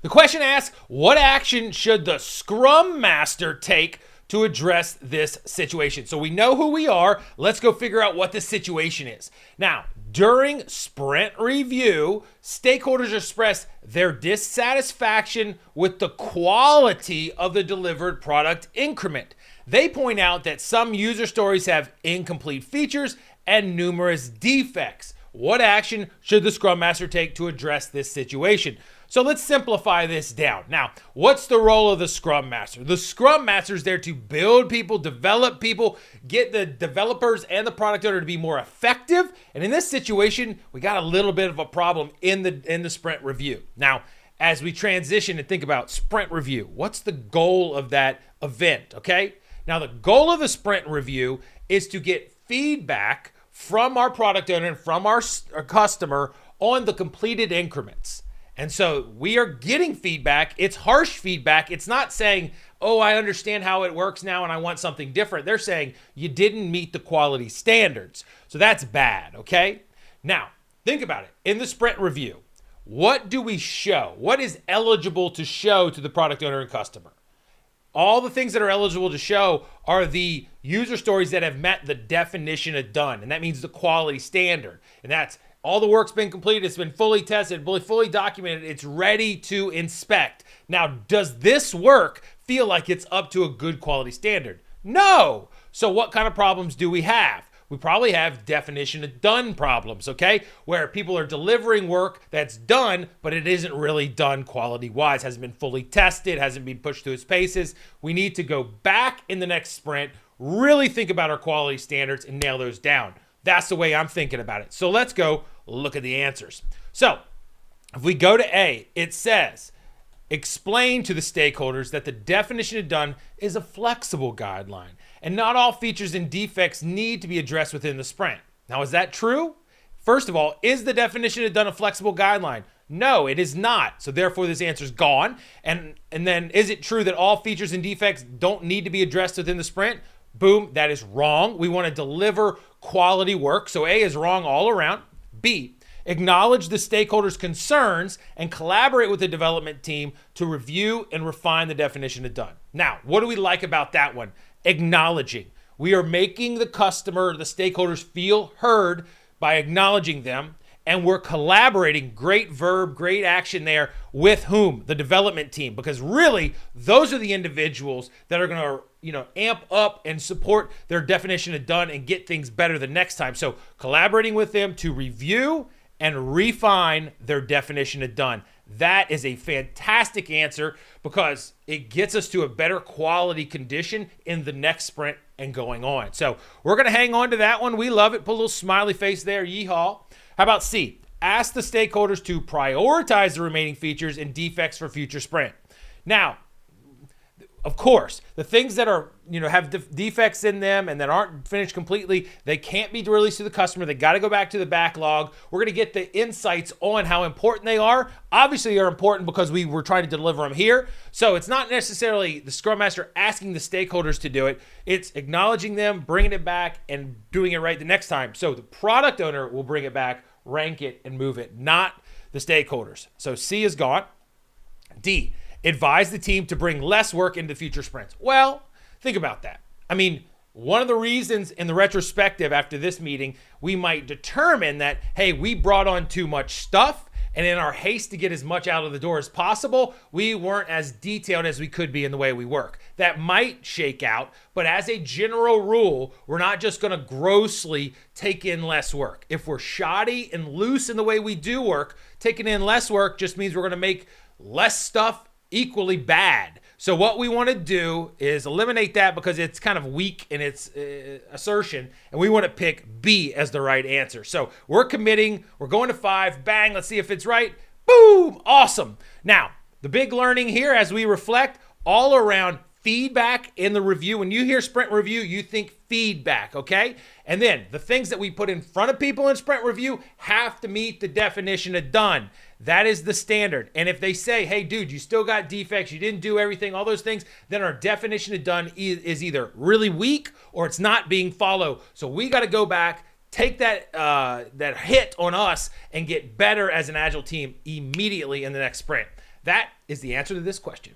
The question asks, what action should the Scrum Master take to address this situation? So we know who we are. Let's go figure out what the situation is. Now, during sprint review, stakeholders express their dissatisfaction with the quality of the delivered product increment. They point out that some user stories have incomplete features and numerous defects. What action should the Scrum Master take to address this situation? So let's simplify this down. Now, what's the role of the Scrum Master? The Scrum Master is there to build people, develop people, get the developers and the product owner to be more effective. And in this situation, we got a little bit of a problem in the sprint review. Now, as we transition and think about sprint review, what's the goal of that event, okay? Now, the goal of the sprint review is to get feedback from our product owner and from our customer on the completed increments. And so we are getting feedback. It's harsh feedback. It's not saying, oh, I understand how it works now and I want something different. They're saying you didn't meet the quality standards. So that's bad, okay? Now, think about it. In the sprint review, what do we show? What is eligible to show to the product owner and customer? All the things that are eligible to show are the user stories that have met the definition of done. And that means the quality standard. And that's all the work's been completed. It's been fully tested, fully documented. It's ready to inspect. Now, does this work feel like it's up to a good quality standard? No. So what kind of problems do we have? We probably have definition of done problems, okay? Where people are delivering work that's done, but it isn't really done quality-wise, hasn't been fully tested, hasn't been pushed through its paces. We need to go back in the next sprint, really think about our quality standards and nail those down. That's the way I'm thinking about it. So let's go look at the answers. So if we go to A, it says, explain to the stakeholders that the definition of done is a flexible guideline and not all features and defects need to be addressed within the sprint. Now, is that true? First of all, is the definition of done a flexible guideline? No, it is not. So therefore, this answer is gone. And then is it true that all features and defects don't need to be addressed within the sprint? Boom, that is wrong. We want to deliver quality work. So A is wrong all around. B, acknowledge the stakeholders' concerns and collaborate with the development team to review and refine the definition of done. Now, what do we like about that one? Acknowledging. We are making the customer, the stakeholders feel heard by acknowledging them, and we're collaborating, great verb, great action there, with whom? The development team, because really, those are the individuals that are going to amp up and support their definition of done and get things better the next time. So collaborating with them to review and refine their definition of done. That is a fantastic answer because it gets us to a better quality condition in the next sprint and going on. So we're going to hang on to that one. We love it. Put a little smiley face there. Yeehaw. How about C? Ask the stakeholders to prioritize the remaining features and defects for future sprint. Now, of course, the things that are, have defects in them and that aren't finished completely, they can't be released to the customer. They got to go back to the backlog. We're going to get the insights on how important they are. Obviously, they're important because we were trying to deliver them here. So it's not necessarily the Scrum Master asking the stakeholders to do it. It's acknowledging them, bringing it back, and doing it right the next time. So the product owner will bring it back, rank it, and move it, not the stakeholders. So C is gone. D, advise the team to bring less work into future sprints. Well, think about that. I mean, one of the reasons in the retrospective after this meeting, we might determine that, hey, we brought on too much stuff, and in our haste to get as much out of the door as possible, we weren't as detailed as we could be in the way we work. That might shake out, but as a general rule, we're not just going to grossly take in less work. If we're shoddy and loose in the way we do work, taking in less work just means we're going to make less stuff equally bad. So what we want to do is eliminate that because it's kind of weak in its assertion, and we want to pick B as the right answer. So we're committing, we're going to 5, bang, let's see if it's right. Boom, awesome. Now, the big learning here as we reflect all around feedback in the review. When you hear sprint review, you think feedback, okay? And then the things that we put in front of people in sprint review have to meet the definition of done. That is the standard. And if they say, hey, dude, you still got defects, you didn't do everything, all those things, then our definition of done is either really weak or it's not being followed. So we got to go back, take that hit on us and get better as an agile team immediately in the next sprint. That is the answer to this question.